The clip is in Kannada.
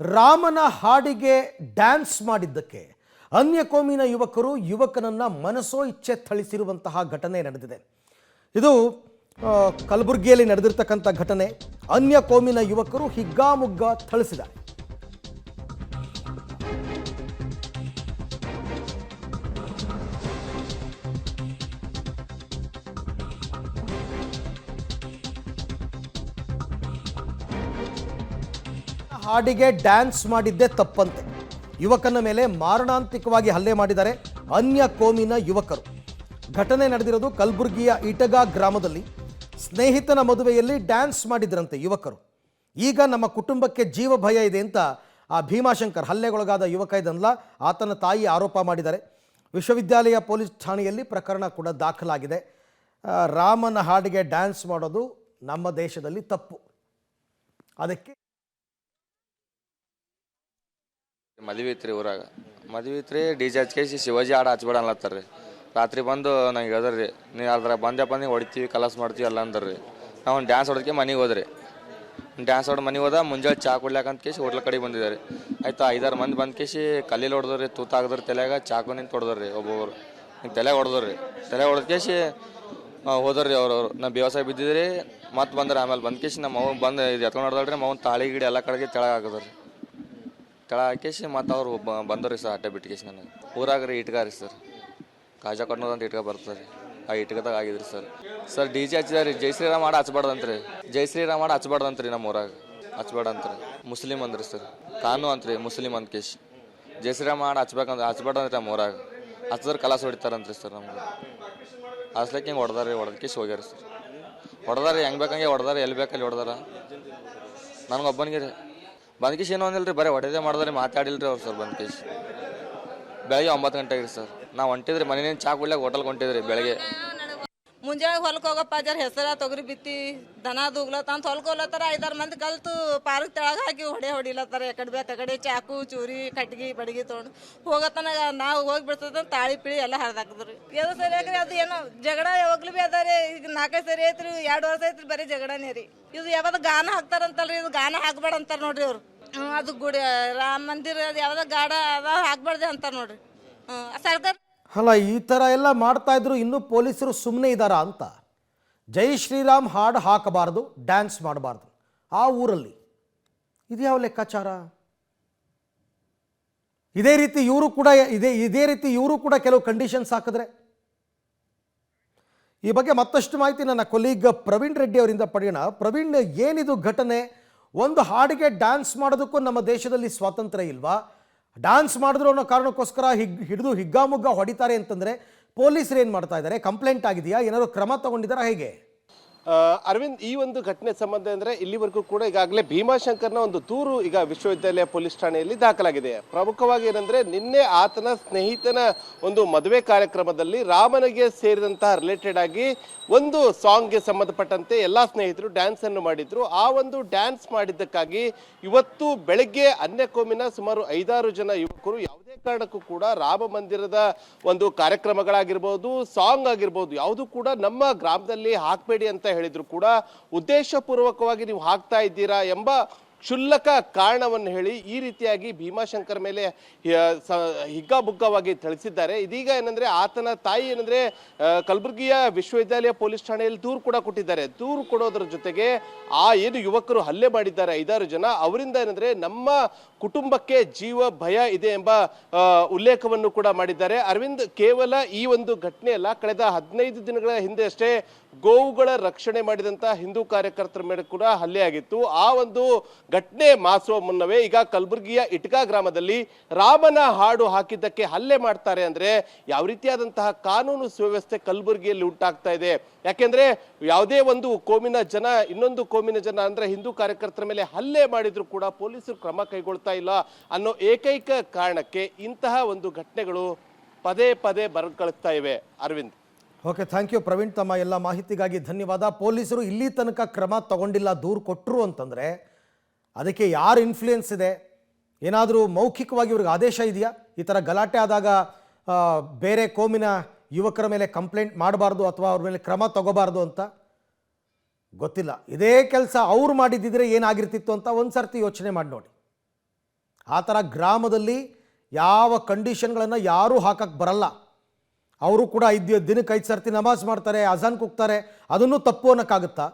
ರಾಮನ ಹಾಡಿಗೆ ಡ್ಯಾನ್ಸ್ ಮಾಡಿದ್ದಕ್ಕೆ ಅನ್ಯ ಕೋಮಿನ ಯುವಕನನ್ನ ಮನಸೋ ಇಚ್ಛೆ ಥಳಿಸಿರುವಂತಹ ಘಟನೆ ನಡೆದಿದೆ. ಇದು ಕಲಬುರಗಿಯಲ್ಲಿ ನಡೆದಿರತಕ್ಕಂಥ ಘಟನೆ. ಅನ್ಯ ಕೋಮಿನ ಯುವಕರು ಹಿಗ್ಗಾಮುಗ್ಗ ಥಳಿಸಿದ್ದಾರೆ. ಹಾಡಿಗೆ ಡ್ಯಾನ್ಸ್ ಮಾಡಿದ್ದೇ ತಪ್ಪಂತೆ. ಯುವಕನ ಮೇಲೆ ಮಾರಣಾಂತಿಕವಾಗಿ ಹಲ್ಲೆ ಮಾಡಿದ್ದಾರೆ ಅನ್ಯ ಕೋಮಿನ ಯುವಕರು. ಘಟನೆ ನಡೆದಿರೋದು ಕಲಬುರಗಿಯ ಇಟಗಾ ಗ್ರಾಮದಲ್ಲಿ. ಸ್ನೇಹಿತನ ಮದುವೆಯಲ್ಲಿ ಡ್ಯಾನ್ಸ್ ಮಾಡಿದ್ರಂತೆ ಯುವಕರು. ಈಗ ನಮ್ಮ ಕುಟುಂಬಕ್ಕೆ ಜೀವ ಭಯ ಇದೆ ಅಂತ ಆ ಭೀಮಾಶಂಕರ್, ಹಲ್ಲೆಗೊಳಗಾದ ಯುವಕ ಇದನ್ನಲ್ಲ, ಆತನ ತಾಯಿ ಆರೋಪ ಮಾಡಿದ್ದಾರೆ. ವಿಶ್ವವಿದ್ಯಾಲಯ ಪೊಲೀಸ್ ಠಾಣೆಯಲ್ಲಿ ಪ್ರಕರಣ ಕೂಡ ದಾಖಲಾಗಿದೆ. ರಾಮನ ಹಾಡಿಗೆ ಡ್ಯಾನ್ಸ್ ಮಾಡೋದು ನಮ್ಮ ದೇಶದಲ್ಲಿ ತಪ್ಪು. ಅದಕ್ಕೆ ಮದುವೆ ಐತ್ರಿ, ಊರಾಗ ಮದುವೆ ಐತ್ರಿ. ಡಿಜೆ ಹಚ್ಕೇಸಿ ಶಿವಾಜಿ ಹಾಡು ಹಚ್ಬೇಡ ಅನ್ಲತ್ತಾರ. ರಾತ್ರಿ ಬಂದು ನಂಗೆ ಹೇಳ್ದ್ರಿ, ನೀವು ಅದ್ರ ಬಂದಪ್ಪ ನೀವು ಹೊಡಿತೀವಿ, ಕಲಾಸ್ ಮಾಡ್ತೀವಿ ಎಲ್ಲ ಅಂದ್ರಿ. ನಾವು ಡ್ಯಾನ್ಸ್ ಹೊಡೋದಕ್ಕೆ ಮನೆಗೆ ಹೋದ್ರಿ. ಡ್ಯಾನ್ಸ್ ಹೊಡೆದು ಮನೆಗೆ ಹೋದ. ಮುಂಜಾನೆ ಚಾ ಕುಡ್ಲಾಕಂತ ಕೇಸಿ ಹೋಟ್ಲ ಕಡೆಗೆ ಬಂದಿದ್ದಾರೆ. ಆಯ್ತು 5-6 ಮಂದಿ ಬಂದು ಕೇಸಿ ಕಲ್ಲೀಲಿ ಹೊಡೆದ್ರಿ, ತೂತಾಗದ್ರಿ, ತಲೆಯಾಗ ಚಾಕು ನಿಂತು ಹೊಡೆದ್ರಿ. ಒಬ್ಬೊಬ್ರು ಹಿಂಗೆ ತಲೆಗೆ ಹೊಡೆದ್ರಿ. ತಲೆಗೆ ಹೊಡೆದ ಕೇಸಿ ಹೋದ್ರಿ. ಅವ್ರು ನಾ ಬೇವಸಾಯ ಬಿದ್ದಿದ್ರಿ. ಮತ್ತೆ ಬಂದ್ರೆ ಆಮೇಲೆ ಬಂದು ಕೇಸಿ ನಮ್ಮ ಅವ್ನು ಬಂದು ಇದು ಎತ್ಕೊಂಡು ಹೊಡೆದ್ರಿ. ನಮ್ಮ ಅವ್ನು ತಾಳಿ ಗಿಡಿ ಎಲ್ಲ ಕಡೆಗೆ ತೆಳಗೆ ಹಾಕಿದ್ರಿ. ತೆಳ ಹಾಕೇಸಿ ಮತ್ತು ಅವ್ರು ಬಂದವ್ರಿ ಸರ್. ಅಡ್ಡ ಬಿಟ್ಟು ನನಗೆ ಊರಾಗ ರೀ ಇಟ್ಗ ರೀ ಸರ್, ಕಾಜಾ ಕಟ್ನೋದು ಅಂತ ಇಟ್ಕ ಬರ್ತದೆ. ಆ ಇಟ್ಕದಾಗ ಆಗಿದ್ರಿ ಸರ್. ಡಿ ಜೆ ಹಚ್ಚಿದಾರಿ. ಜೈ ಶ್ರೀರಾಮ್ ಹಾಡು ಹಚ್ಬಾರ್ದಂತ್ರಿ. ಜೈ ಶ್ರೀರಾಮ್ ಹಾಡು ಹಚ್ಬಾರ್ದಂತ್ರಿ. ನಮ್ಮ ಊರಾಗ ಹಚ್ಬೇಡ ಅಂತ್ರಿ. ಮುಸ್ಲಿಮ್ ಅಂದ್ರಿ ಸರ್, ಕಾನು ಅಂತ್ರಿ ಮುಸ್ಲಿಮ್ ಅಂತ ಕೇಶ್. ಜೈ ಶ್ರೀರಾಮ್ ಹಾಡು ಹಚ್ಬೇಡಂತ್ರಿ. ನಮ್ಮ ಊರಾಗ ಹಚ್ಚಿದ್ರೆ ಕಲಾಸ ಹೊಡಿತಾರಂತ್ರಿ ಸರ್. ನಮ್ಗೆ ಹಚ್ಲಕ್ಕೆ ಹಿಂಗೆ ಹೊಡೆದಾರಿ. ಹೊಡೆದಕೇಶ್ ಹೋಗ್ಯಾರ ಸರ್. ಹೊಡೆದಾರಿ ಹೆಂಗೆ ಬೇಕಂಗೆ ಹೊಡೆದಾರ, ಎಲ್ಲಿ ಬೇಕಲ್ಲಿ ಹೊಡೆದಾರ. ನನಗೊಬ್ಬನಿಗೆ ರೀ ಬಂದ್ಕೇಶ್ ಏನೋ ಅಂದಿಲ್ಲ ರೀ, ಬರೀ ಹೊಡೆದೇ ಮಾಡಿದ್ರಿ, ಮಾತಾಡಿಲ್ರಿ ಅವ್ರು ಸರ್. ಬಂದ್ಕೇಶ್ ಬೆಳಗ್ಗೆ 9 ಗಂಟೆಗೆ ರೀ ಸರ್. ನಾವು ಹೊಂಟಿದ್ರಿ ಮನೇನು ಚಾ ಕುಡ್ಲಾಕ ಹೋಟೆಲ್ಗೆ ಹೊಂಟಿದ್ರಿ. ಬೆಳಗ್ಗೆ ಮುಂಜಾನೆ ಹೊಲಕ್ಕೆ ಹೋಗಪ್ಪ, ಜರ ಹೆಸರ ತೊಗರಿ ಬಿತ್ತಿ ದನ ದೂಗ್ಲತ್ತ ಅಂತ ಹೊಲಕ್ಕೆ ಹೋಗ್ಲತ್ತಾರ. 5-6 ಮಂದಿ ಕಲ್ತು ಪಾರ್ಕ್ ತೆಳಗೆ ಹಾಕಿ ಹೊಡಿಲತ್ತಾರ. ಎಕಡೆ ಬೇಕು ಕಡೆ ಚಾಕು ಚೂರಿ ಕಟ್ಗಿ ಬಡಗಿ ತೊಗೊಂಡು ಹೋಗತ್ತನ ನಾವು ಹೋಗಿ ಬಿಡ್ತದ. ತಾಳಿ ಪಿಳಿ ಎಲ್ಲ ಹರಿದಾಕಿದ್ರಿ. ಅದು ಸರಿ ಯಾಕ್ರಿ, ಅದು ಏನೋ ಜಗಳ ಯಾವಾಗ್ಲೂ ಭೀ ಅದ ರೀ. ಈಗ 4 ಸರಿ ಐತ್ರಿ, 2 ವರ್ಷ ಐತ್ರಿ, ಬರೀ ಜಗಳನೇ ರೀ. ಇದು ಯಾವ್ದು ಗಾನ ಹಾಕ್ತಾರಂತಲ್ರಿ, ಇದು ಗಾನ ಹಾಕ್ಬೇಡ ಅಂತಾರ ನೋಡ್ರಿ ಅವ್ರು. ಅದು ಗುಡಿ ರಾಮ ಮಂದಿರ ಅದು ಯಾವ್ದ ಗಾಡ ಅದ ಹಾಕ್ಬಾರ್ದೆ ಅಂತಾರ ನೋಡ್ರಿ. ಸರ್ಕಾರ ಅಲ್ಲ, ಈ ಥರ ಎಲ್ಲ ಮಾಡ್ತಾ ಇದ್ರು, ಇನ್ನೂ ಪೊಲೀಸರು ಸುಮ್ಮನೆ ಇದ್ದಾರಾ ಅಂತ. ಜೈ ಶ್ರೀರಾಮ್ ಹಾಡು ಹಾಕಬಾರ್ದು, ಡ್ಯಾನ್ಸ್ ಮಾಡಬಾರ್ದು ಆ ಊರಲ್ಲಿ. ಇದು ಯಾವ ಲೆಕ್ಕಾಚಾರ? ಇದೇ ರೀತಿ ಇವರು ಕೂಡ ಕೆಲವು ಕಂಡೀಷನ್ಸ್ ಹಾಕಿದ್ರೆ. ಈ ಬಗ್ಗೆ ಮತ್ತಷ್ಟು ಮಾಹಿತಿ ನನ್ನ ಕೊಲೀಗ್ ಪ್ರವೀಣ್ ರೆಡ್ಡಿ ಅವರಿಂದ ಪಡೆಯೋಣ. ಪ್ರವೀಣ್, ಏನಿದು ಘಟನೆ? ಒಂದು ಹಾಡಿಗೆ ಡ್ಯಾನ್ಸ್ ಮಾಡೋದಕ್ಕೂ ನಮ್ಮ ದೇಶದಲ್ಲಿ ಸ್ವಾತಂತ್ರ್ಯ ಇಲ್ವಾ? ಡ್ಯಾನ್ಸ್ ಮಾಡಿದ್ರು ಅನ್ನೋ ಕಾರಣಕ್ಕೋಸ್ಕರ ಹಿಡಿದು ಹಿಗ್ಗಾಮುಗ್ಗ ಹೊಡಿತಾರೆ ಅಂತಂದರೆ ಪೊಲೀಸರು ಏನು ಮಾಡ್ತಾ ಇದ್ದಾರೆ? ಕಂಪ್ಲೇಂಟ್ ಆಗಿದೆಯಾ? ಏನಾದರೂ ಕ್ರಮ ತಗೊಂಡಿದ್ದಾರಾ? ಹೇಗೆ ಅರವಿಂದ್, ಈ ಒಂದು ಘಟನೆ ಸಂಬಂಧ ಅಂದರೆ ಇಲ್ಲಿವರೆಗೂ ಕೂಡ ಈಗಾಗಲೇ ಭೀಮಾಶಂಕರ್ನ ಒಂದು ದೂರು ಈಗ ವಿಶ್ವವಿದ್ಯಾಲಯ ಪೊಲೀಸ್ ಠಾಣೆಯಲ್ಲಿ ದಾಖಲಾಗಿದೆ. ಪ್ರಮುಖವಾಗಿ ಏನಂದರೆ, ನಿನ್ನೆ ಆತನ ಸ್ನೇಹಿತನ ಒಂದು ಮದುವೆ ಕಾರ್ಯಕ್ರಮದಲ್ಲಿ ರಾಮನಿಗೆ ಸೇರಿದಂತಹ ರಿಲೇಟೆಡ್ ಆಗಿ ಒಂದು ಸಾಂಗ್ಗೆ ಸಂಬಂಧಪಟ್ಟಂತೆ ಎಲ್ಲ ಸ್ನೇಹಿತರು ಡ್ಯಾನ್ಸ್ ಅನ್ನು ಮಾಡಿದ್ರು. ಆ ಒಂದು ಡ್ಯಾನ್ಸ್ ಮಾಡಿದ್ದಕ್ಕಾಗಿ ಇವತ್ತು ಬೆಳಗ್ಗೆ ಅನ್ಯ ಕೋಮಿನ ಸುಮಾರು 5-6 ಜನ ಯುವಕರು ಯಾವುದೇ ಕಾರಣಕ್ಕೂ ಕೂಡ ರಾಮ ಮಂದಿರದ ಒಂದು ಕಾರ್ಯಕ್ರಮಗಳಾಗಿರ್ಬೋದು, ಸಾಂಗ್ ಆಗಿರ್ಬೋದು, ಯಾವುದು ಕೂಡ ನಮ್ಮ ಗ್ರಾಮದಲ್ಲಿ ಹಾಕಬೇಡಿ ಅಂತ ಹೇಳಿದ್ರು ಕೂಡ ಉದ್ದೇಶಪೂರ್ವಕವಾಗಿ ನೀವು ಹಾಕ್ತಾ ಇದ್ದೀರಾ ಎಂಬ ಕ್ಷುಲ್ಲಕ ಕಾರಣವನ್ನು ಹೇಳಿ ಈ ರೀತಿಯಾಗಿ ಭೀಮಾಶಂಕರ್ ಮೇಲೆ ಹಿಗ್ಗಾಬುಗ್ಗವಾಗಿ ಥಳಿಸಿದ್ದಾರೆ. ಇದೀಗ ಏನಂದ್ರೆ, ಆತನ ತಾಯಿ ಏನಂದ್ರೆ ಕಲಬುರಗಿಯ ವಿಶ್ವವಿದ್ಯಾಲಯ ಪೊಲೀಸ್ ಠಾಣೆಯಲ್ಲಿ ದೂರು ಕೂಡ ಕೊಟ್ಟಿದ್ದಾರೆ. ದೂರು ಕೊಡೋದ್ರ ಜೊತೆಗೆ ಏನು ಯುವಕರು ಹಲ್ಲೆ ಮಾಡಿದ್ದಾರೆ 5-6 ಜನ, ಅವರಿಂದ ಏನಂದ್ರೆ ನಮ್ಮ ಕುಟುಂಬಕ್ಕೆ ಜೀವ ಭಯ ಇದೆ ಎಂಬ ಉಲ್ಲೇಖವನ್ನು ಕೂಡ ಮಾಡಿದ್ದಾರೆ. ಅರವಿಂದ್, ಕೇವಲ ಈ ಒಂದು ಘಟನೆ ಅಲ್ಲ, ಕಳೆದ 15 ದಿನಗಳ ಹಿಂದೆ ಅಷ್ಟೇ ಗೋವುಗಳ ರಕ್ಷಣೆ ಮಾಡಿದಂತ ಹಿಂದೂ ಕಾರ್ಯಕರ್ತರ ಮೇಲೆ ಕೂಡ ಹಲ್ಲೆ ಆಗಿತ್ತು. ಆ ಒಂದು ಘಟನೆ ಮಾಸುವ ಮುನ್ನವೇ ಈಗ ಕಲಬುರಗಿಯ ಇಟ್ಗಾ ಗ್ರಾಮದಲ್ಲಿ ರಾಮನ ಹಾಡು ಹಾಕಿದ್ದಕ್ಕೆ ಹಲ್ಲೆ ಮಾಡ್ತಾರೆ ಅಂದ್ರೆ ಯಾವ ರೀತಿಯಾದಂತಹ ಕಾನೂನು ಸುವ್ಯವಸ್ಥೆ ಕಲಬುರಗಿಯಲ್ಲಿ ಉಂಟಾಗ್ತಾ ಇದೆ? ಯಾಕೆಂದ್ರೆ ಯಾವುದೇ ಒಂದು ಕೋಮಿನ ಜನ ಇನ್ನೊಂದು ಕೋಮಿನ ಜನ ಅಂದ್ರೆ ಹಿಂದೂ ಕಾರ್ಯಕರ್ತರ ಮೇಲೆ ಹಲ್ಲೆ ಮಾಡಿದ್ರು ಕೂಡ ಪೊಲೀಸರು ಕ್ರಮ ಕೈಗೊಳ್ತಾ ಇಲ್ಲ ಅನ್ನೋ ಏಕೈಕ ಕಾರಣಕ್ಕೆ ಇಂತಹ ಒಂದು ಘಟನೆಗಳು ಪದೇ ಪದೇ ಬರಕಳಿಸ್ತಾ ಇವೆ. Arvind, okay, thank you Praveen. ತಮ್ಮ ಎಲ್ಲ ಮಾಹಿತಿಗಾಗಿ ಧನ್ಯವಾದ. ಪೊಲೀಸರು ಇಲ್ಲಿ ತನಕ ಕ್ರಮ ತಗೊಂಡಿಲ್ಲ, ದೂರು ಕೊಟ್ಟರು ಅಂತಂದರೆ ಅದಕ್ಕೆ ಯಾರು ಇನ್ಫ್ಲೂಯೆನ್ಸ್ ಇದೆ? ಏನಾದರೂ ಮೌಖಿಕವಾಗಿ ಇವ್ರಿಗೆ ಆದೇಶ ಇದೆಯಾ? ಈ ಥರ ಗಲಾಟೆ ಆದಾಗ ಬೇರೆ ಕೋಮಿನ ಯುವಕರ ಮೇಲೆ ಕಂಪ್ಲೇಂಟ್ ಮಾಡಬಾರ್ದು ಅಥವಾ ಅವ್ರ ಮೇಲೆ ಕ್ರಮ ತಗೋಬಾರ್ದು ಅಂತ ಗೊತ್ತಿಲ್ಲ. ಇದೇ ಕೆಲಸ ಅವ್ರು ಮಾಡಿದ್ದಿದ್ರೆ ಏನಾಗಿರ್ತಿತ್ತು ಅಂತ ಒಂದು ಸರ್ತಿ ಯೋಚನೆ ಮಾಡಿ ನೋಡಿ. ಆ ಥರ ಗ್ರಾಮದಲ್ಲಿ ಯಾವ ಕಂಡೀಷನ್ಗಳನ್ನು ಯಾರೂ ಹಾಕಕ್ಕೆ ಬರಲ್ಲ. ಅವರು ಕೂಡ ದಿನಕ್ಕೆ 5 ಸರ್ತಿ ನಮಾಜ್ ಮಾಡ್ತಾರೆ, ಅಜಾನ್ ಕೂಗ್ತಾರೆ, ಅದನ್ನು ತಪ್ಪು ಅನ್ನೋಕ್ಕಾಗುತ್ತಾ?